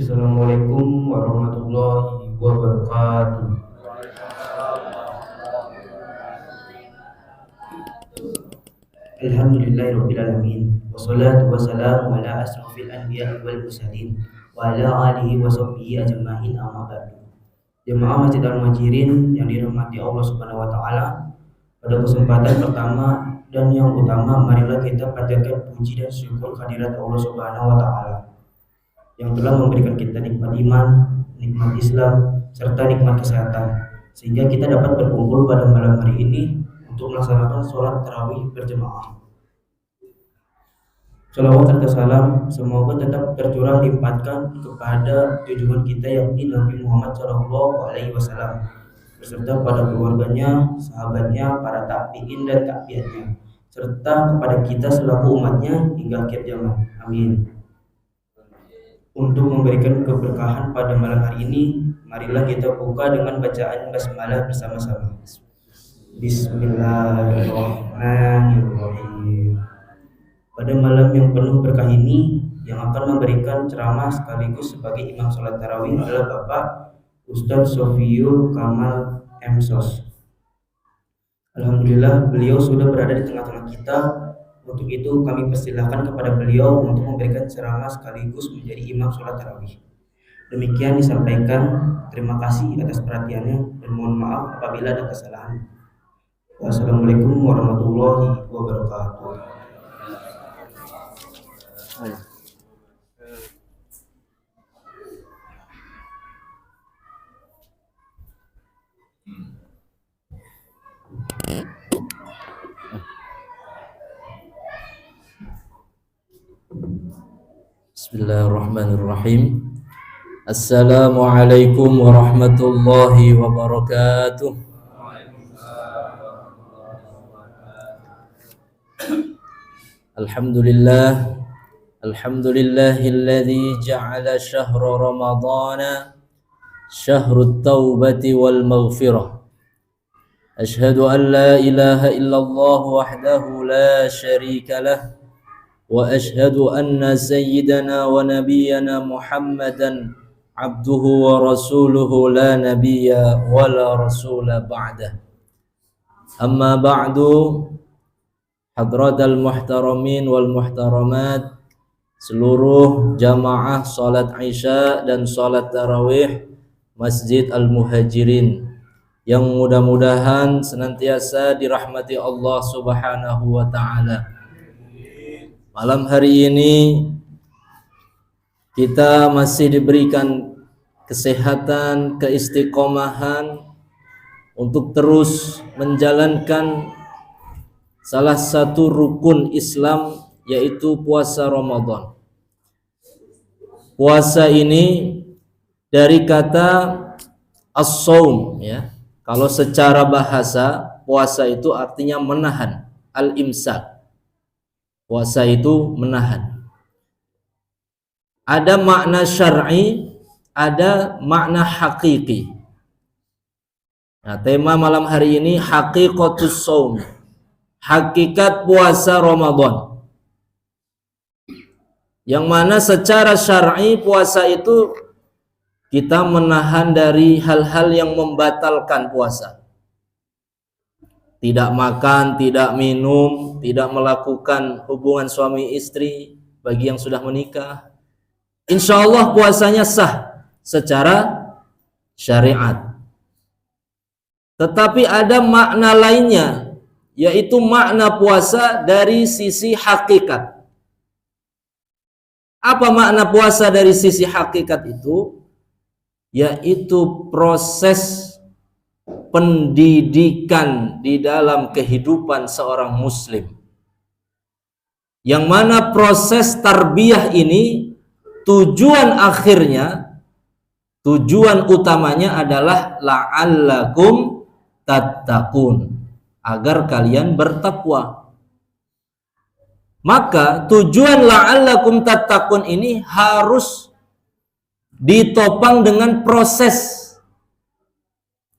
Assalamualaikum warahmatullahi wabarakatuh. Alhamdulillahirrabbilalamin. Wassalatu wassalamu ala asrafil anbiya wal mursalin wa ala alihi wa sahbihi ajma'in, amma ba'du. Jemaah Masjid Al-Muhajirin yang dirahmati Allah Subhanahu wa taala, pada kesempatan pertama dan yang utama, marilah kita panjatkan puji dan syukur kehadirat Allah Subhanahu wa taala yang telah memberikan kita nikmat iman, nikmat Islam, serta nikmat kesehatan, sehingga kita dapat berkumpul pada malam hari ini untuk melaksanakan sholat tarawih berjamaah. Salawat serta salam semoga tetap tercurah limpahkan kepada junjungan kita yakni Nabi Muhammad SAW beserta pada keluarganya, sahabatnya, para tabi'in dan tabi'atnya, serta kepada kita selaku umatnya hingga akhir zaman. Amin. Untuk memberikan keberkahan pada malam hari ini, marilah kita buka dengan bacaan basmalah bersama-sama. Bismillahirrahmanirrahim. Pada malam yang penuh berkah ini, yang akan memberikan ceramah sekaligus sebagai imam sholat tarawih adalah Bapak Ustadz Sofiyul Kamal M.Sos. Alhamdulillah, beliau sudah berada di tengah-tengah kita. Untuk itu kami persilahkan kepada beliau untuk memberikan ceramah sekaligus menjadi imam sholat tarawih. Demikian disampaikan. Terima kasih atas perhatiannya dan mohon maaf apabila ada kesalahan. Wassalamualaikum warahmatullahi wabarakatuh. Bismillahirrahmanirrahim. Assalamualaikum warahmatullahi wabarakatuh. Alhamdulillah, alhamdulillahilladzi ja'ala syahra ramadhana syahrut taubati wal maghfirah. Ashhadu an la ilaha illallah wahdahu la syarika lah, wa ashhadu anna sayyidana wa nabiyyana Muhammadan abduhu wa rasuluhu la nabiyya wa la rasula ba'dah. Amma ba'du, hadratal muhtaramin wal muhtaramat, seluruh jamaah salat Isya dan salat tarawih Masjid Al-Muhajirin yang mudah-mudahan senantiasa dirahmati Allah Subhanahu wa taala. Malam hari ini kita masih diberikan kesehatan, keistiqomahan untuk terus menjalankan salah satu rukun Islam, yaitu puasa Ramadan. Puasa ini dari kata as-saum, ya. Kalau secara bahasa, puasa itu artinya menahan, al-imsak. Puasa itu menahan. Ada makna syar'i, ada makna hakiki. Nah, tema malam hari ini haqiqatus shaum, hakikat puasa Ramadan. Yang mana secara syar'i puasa itu kita menahan dari hal-hal yang membatalkan puasa. Tidak makan, tidak minum, tidak melakukan hubungan suami istri bagi yang sudah menikah. Insya Allah puasanya sah secara syariat. Tetapi ada makna lainnya, yaitu makna puasa dari sisi hakikat. Apa makna puasa dari sisi hakikat itu? Yaitu proses pendidikan di dalam kehidupan seorang muslim, yang mana proses tarbiyah ini tujuan akhirnya, tujuan utamanya adalah la'allakum tattaqun, agar kalian bertakwa. Maka tujuan la'allakum tattaqun ini harus ditopang dengan proses.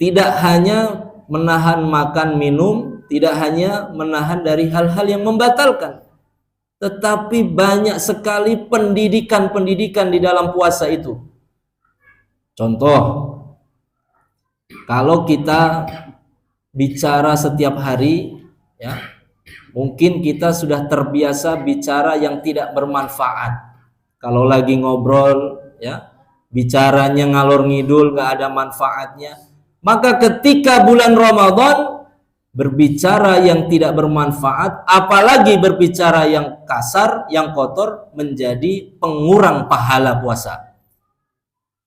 Tidak hanya menahan makan minum, tidak hanya menahan dari hal-hal yang membatalkan, tetapi banyak sekali pendidikan-pendidikan di dalam puasa itu. Contoh, kalau kita bicara setiap hari, ya, mungkin kita sudah terbiasa bicara yang tidak bermanfaat. Kalau lagi ngobrol, ya, bicaranya ngalor ngidul, gak ada manfaatnya. Maka ketika bulan Ramadan berbicara yang tidak bermanfaat, apalagi berbicara yang kasar, yang kotor, menjadi pengurang pahala puasa.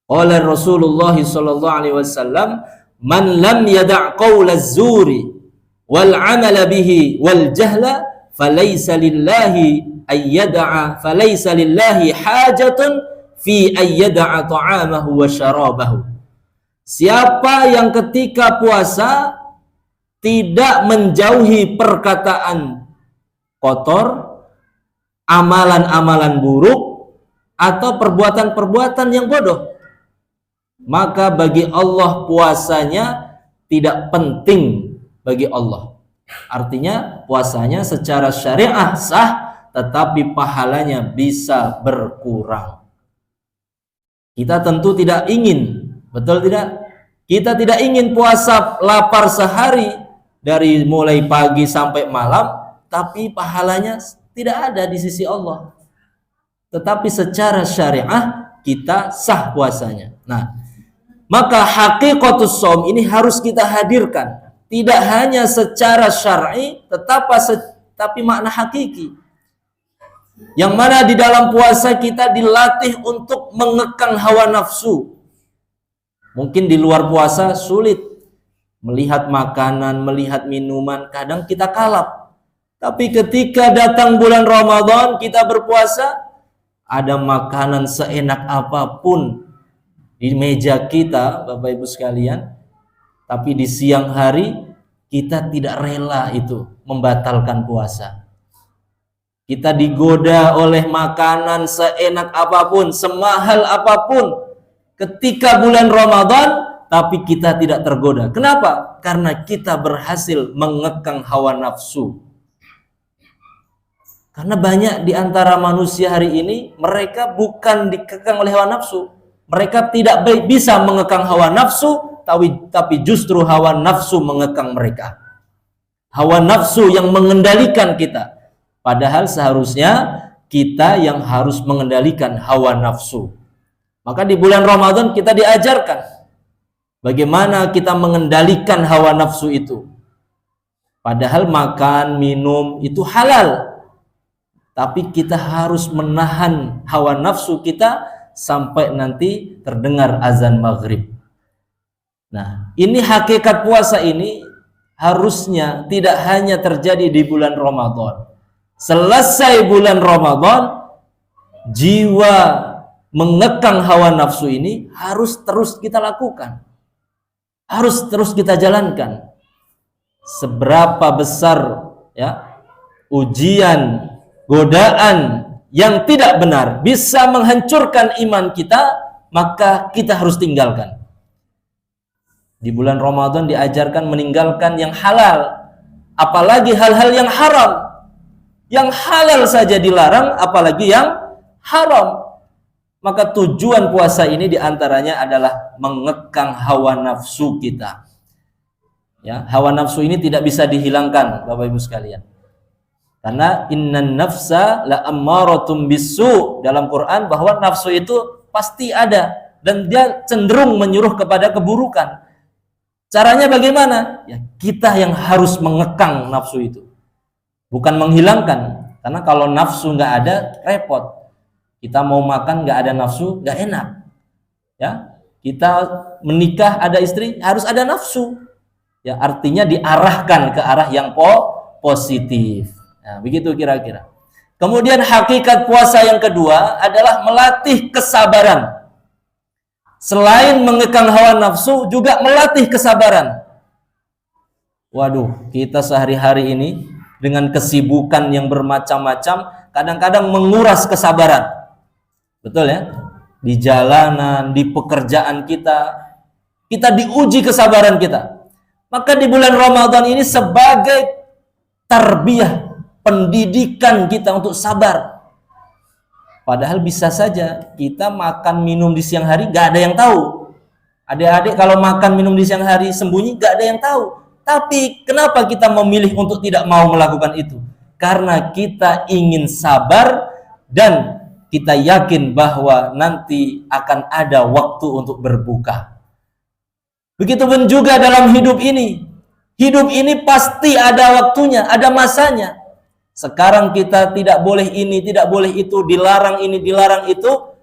Oleh Rasulullah sallallahu alaihi wasallam, man lam yada' qaula az-zuri wal 'amala bihi wal jahla falaysa lillahi hajatun fi ayyada'a ta'amahu wa syarabahu. Siapa yang ketika puasa tidak menjauhi perkataan kotor, amalan-amalan buruk, atau perbuatan-perbuatan yang bodoh, maka bagi Allah puasanya tidak penting bagi Allah. Artinya puasanya secara syariah sah, tetapi pahalanya bisa berkurang. Kita tentu tidak ingin, betul tidak? Kita tidak ingin puasa lapar sehari dari mulai pagi sampai malam, tapi pahalanya tidak ada di sisi Allah. Tetapi secara syariah kita sah puasanya. Nah, maka hakikatus shaum ini harus kita hadirkan, tidak hanya secara syar'i, tapi makna hakiki. Yang mana di dalam puasa kita dilatih untuk mengekang hawa nafsu. Mungkin di luar puasa sulit melihat makanan, melihat minuman, kadang kita kalap. Tapi ketika datang bulan Ramadan, kita berpuasa, ada makanan seenak apapun di meja kita, Bapak Ibu sekalian, tapi di siang hari kita tidak rela itu membatalkan puasa. Kita digoda oleh makanan seenak apapun, semahal apapun ketika bulan Ramadan, tapi kita tidak tergoda. Kenapa? Karena kita berhasil mengekang hawa nafsu. Karena banyak di antara manusia hari ini, mereka bukan dikekang oleh hawa nafsu. Mereka tidak bisa mengekang hawa nafsu, tapi justru hawa nafsu mengekang mereka. Hawa nafsu yang mengendalikan kita. Padahal seharusnya kita yang harus mengendalikan hawa nafsu. Maka di bulan Ramadan kita diajarkan bagaimana kita mengendalikan hawa nafsu itu. Padahal makan, minum itu halal. Tapi kita harus menahan hawa nafsu kita sampai nanti terdengar azan maghrib. Nah, ini hakikat puasa ini harusnya tidak hanya terjadi di bulan Ramadan. Selesai bulan Ramadan, jiwa mengekang hawa nafsu ini harus terus kita lakukan. Harus terus kita jalankan. Seberapa besar ya ujian, godaan yang tidak benar bisa menghancurkan iman kita, maka kita harus tinggalkan. Di bulan Ramadan diajarkan meninggalkan yang halal, apalagi hal-hal yang haram. Yang halal saja dilarang, apalagi yang haram. Maka tujuan puasa ini diantaranya adalah mengekang hawa nafsu kita. Ya, hawa nafsu ini tidak bisa dihilangkan, Bapak Ibu sekalian. Karena innan nafsa la ammaratum bisu, dalam Quran bahwa nafsu itu pasti ada dan dia cenderung menyuruh kepada keburukan. Caranya bagaimana? Ya, kita yang harus mengekang nafsu itu. Bukan menghilangkan, karena kalau nafsu nggak ada, repot. Kita mau makan nggak ada nafsu, nggak enak. Ya, kita menikah ada istri, harus ada nafsu. Ya, artinya diarahkan ke arah yang positif. Nah, begitu kira-kira. Kemudian hakikat puasa yang kedua adalah melatih kesabaran. Selain mengekang hawa nafsu, juga melatih kesabaran. Waduh, kita sehari-hari ini dengan kesibukan yang bermacam-macam, kadang-kadang menguras kesabaran. Betul ya? Di jalanan, di pekerjaan kita diuji kesabaran kita. Maka di bulan Ramadan ini sebagai tarbiyah, pendidikan kita untuk sabar. Padahal bisa saja kita makan minum di siang hari gak ada yang tahu. Adik-adik kalau makan minum di siang hari sembunyi gak ada yang tahu. Tapi kenapa kita memilih untuk tidak mau melakukan itu? Karena kita ingin sabar dan kita yakin bahwa nanti akan ada waktu untuk berbuka. Begitupun juga dalam hidup ini. Hidup ini pasti ada waktunya, ada masanya. Sekarang kita tidak boleh ini, tidak boleh itu, dilarang ini, dilarang itu.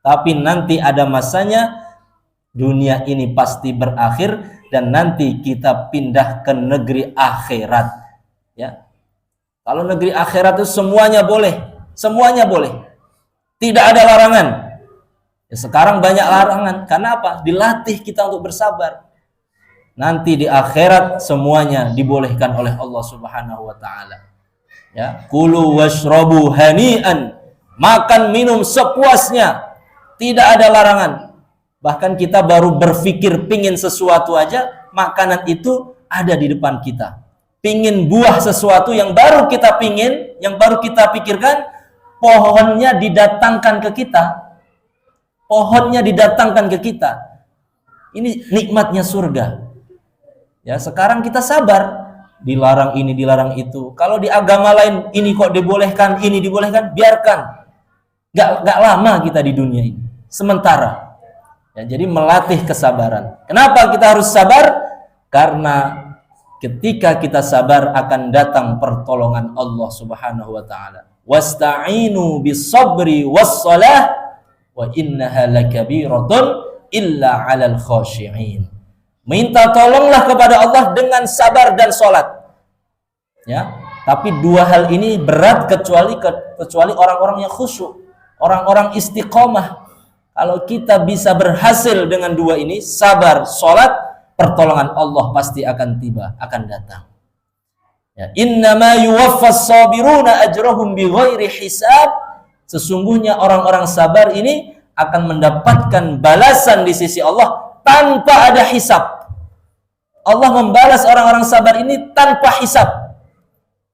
Tapi nanti ada masanya. Dunia ini pasti berakhir dan nanti kita pindah ke negeri akhirat. Ya. Kalau negeri akhirat itu semuanya boleh, semuanya boleh. Tidak ada larangan. Ya, sekarang banyak larangan. Karena apa? Dilatih kita untuk bersabar. Nanti di akhirat semuanya dibolehkan oleh Allah Subhanahu wa taala. Ya, kulu washrabu hani'an. Makan minum sepuasnya. Tidak ada larangan. Bahkan kita baru berpikir pingin sesuatu aja, makanan itu ada di depan kita. Pingin buah sesuatu yang baru kita pingin, yang baru kita pikirkan, pohonnya didatangkan ke kita. Pohonnya didatangkan ke kita. Ini nikmatnya surga. Ya, sekarang kita sabar. Dilarang ini, dilarang itu. Kalau di agama lain, ini kok dibolehkan, ini dibolehkan, biarkan. Gak lama kita di dunia ini. Sementara. Ya, jadi melatih kesabaran. Kenapa kita harus sabar? Karena ketika kita sabar akan datang pertolongan Allah Subhanahu wa taala. Wasta'inu bis-sabri was-shalah wa innaha lakabiratun illa 'alal khashi'in. Minta tolonglah kepada Allah dengan sabar dan salat. Ya, tapi dua hal ini berat kecuali orang-orang yang khusyuk, orang-orang istiqomah. Kalau kita bisa berhasil dengan dua ini, sabar, sholat, pertolongan Allah pasti akan tiba, akan datang. Ya, innama yuwaffas sabiruna ajrahum bighairi hisab. Sesungguhnya orang-orang sabar ini akan mendapatkan balasan di sisi Allah tanpa ada hisab. Allah membalas orang-orang sabar ini tanpa hisab,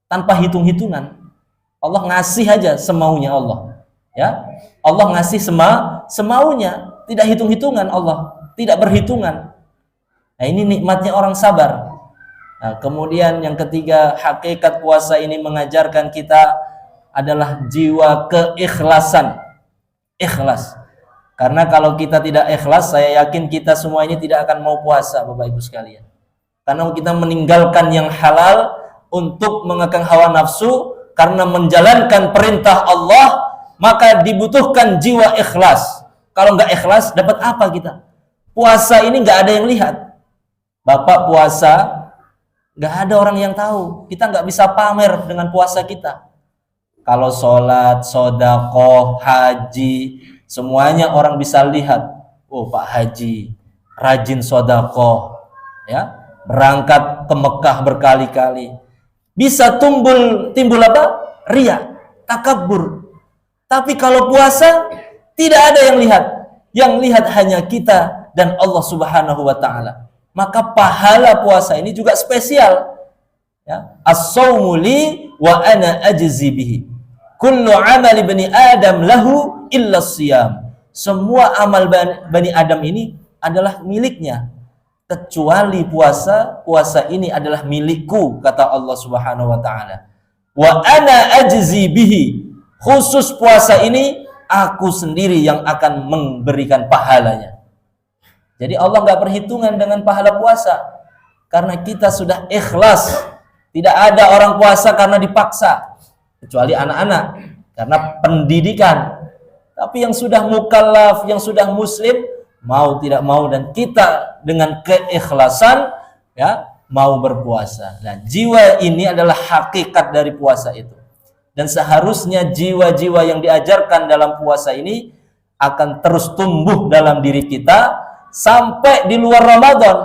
tanpa hitung-hitungan. Allah ngasih aja semaunya Allah. Ya, Allah ngasih semaunya, tidak hitung-hitungan Allah, tidak berhitungan. Nah, ini nikmatnya orang sabar. Nah, kemudian yang ketiga, hakikat puasa ini mengajarkan kita adalah jiwa keikhlasan. Ikhlas. Karena kalau kita tidak ikhlas, saya yakin kita semua ini tidak akan mau puasa, Bapak Ibu sekalian. Karena kita meninggalkan yang halal untuk mengekang hawa nafsu karena menjalankan perintah Allah. Maka dibutuhkan jiwa ikhlas. Kalau nggak ikhlas, dapat apa kita? Puasa ini nggak ada yang lihat. Bapak puasa, nggak ada orang yang tahu. Kita nggak bisa pamer dengan puasa kita. Kalau sholat, sodaqoh, haji, semuanya orang bisa lihat. Oh, Pak Haji, rajin sodaqoh, ya, berangkat ke Mekah berkali-kali. Bisa timbul apa? Ria, takabur. Tapi kalau puasa, tidak ada yang lihat. Yang lihat hanya kita dan Allah Subhanahu wa ta'ala. Maka pahala puasa ini juga spesial. Ya. As-sawmu li wa ana ajzi bihi. Kullu amali bani Adam lahu illa siyam. Semua amal bani Adam ini adalah miliknya. Kecuali puasa. Puasa ini adalah milikku, kata Allah Subhanahu wa ta'ala. Wa ana ajzi bihi. Khusus puasa ini aku sendiri yang akan memberikan pahalanya. Jadi Allah nggak perhitungan dengan pahala puasa karena kita sudah ikhlas. Tidak ada orang puasa karena dipaksa, kecuali anak-anak karena pendidikan. Tapi yang sudah mukallaf, yang sudah muslim, mau tidak mau dan kita dengan keikhlasan ya mau berpuasa. Nah, jiwa ini adalah hakikat dari puasa itu. Dan seharusnya jiwa-jiwa yang diajarkan dalam puasa ini akan terus tumbuh dalam diri kita sampai di luar Ramadan.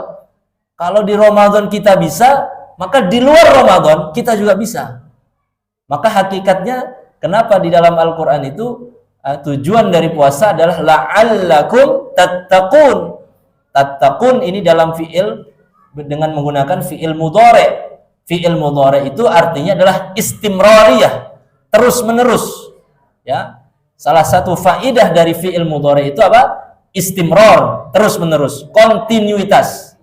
Kalau di Ramadan kita bisa, maka di luar Ramadan kita juga bisa. Maka hakikatnya kenapa di dalam Al-Quran itu tujuan dari puasa adalah la'allakum tattaqun. Tattaqun ini dalam fi'il dengan menggunakan fi'il mudhari'. Fi'il mudhari' itu artinya adalah istimrariyah, terus menerus. Ya, salah satu faidah dari fi'il mudhari itu apa? istimror, terus-menerus, kontinuitas.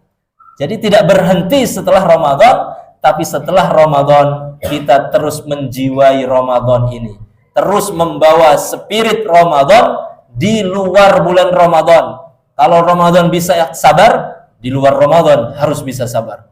Jadi tidak berhenti setelah Ramadan, tapi setelah Ramadan kita terus menjiwai Ramadan ini, terus membawa spirit Ramadan di luar bulan Ramadan. Kalau Ramadan bisa sabar, di luar Ramadan harus bisa sabar.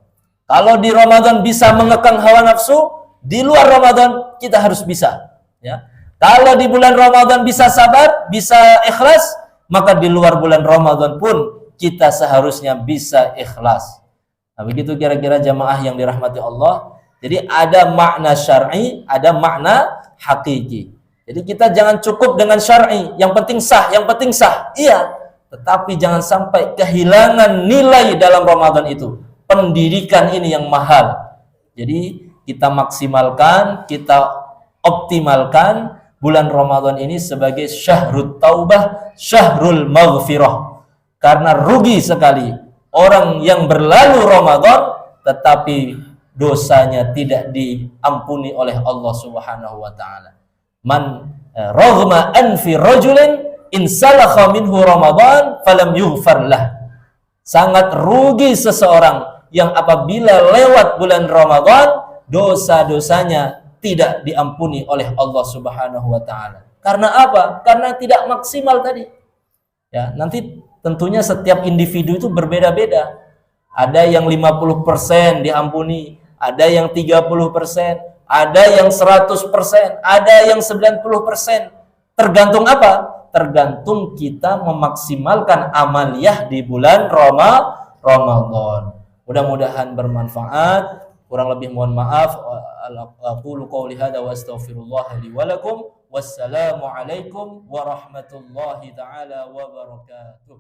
Kalau di Ramadan bisa mengekang hawa nafsu, di luar Ramadan kita harus bisa, ya. Kalau di bulan Ramadan bisa sabar, bisa ikhlas, maka di luar bulan Ramadan pun kita seharusnya bisa ikhlas. Nah, begitu kira-kira jamaah yang dirahmati Allah. Jadi ada makna syar'i, ada makna hakiki. Jadi kita jangan cukup dengan syar'i, yang penting sah, yang penting sah. Iya, tetapi jangan sampai kehilangan nilai dalam Ramadan itu. Pendidikan ini yang mahal. Jadi kita maksimalkan, kita optimalkan bulan Ramadan ini sebagai syahrul taubah, syahrul maghfirah. Karena rugi sekali orang yang berlalu Ramadan tetapi dosanya tidak diampuni oleh Allah Subhanahu wa taala. Man raghma anfi rajulin in salakha minhu Ramadan falam yughfar lah. Sangat rugi seseorang yang apabila lewat bulan Ramadan dosa-dosanya tidak diampuni oleh Allah Subhanahu wa taala. Karena apa? Karena tidak maksimal tadi. Ya, nanti tentunya setiap individu itu berbeda-beda. Ada yang 50% diampuni, ada yang 30%, ada yang 100%, ada yang 90%. Tergantung apa? Tergantung kita memaksimalkan amaliyah di bulan Ramadan. Mudah-mudahan bermanfaat. Kurang lebih mohon maaf. Aqulu qouli hadza wa astaghfirullah li wa lakum. Wassalamu alaikum warahmatullahi taala wabarakatuh.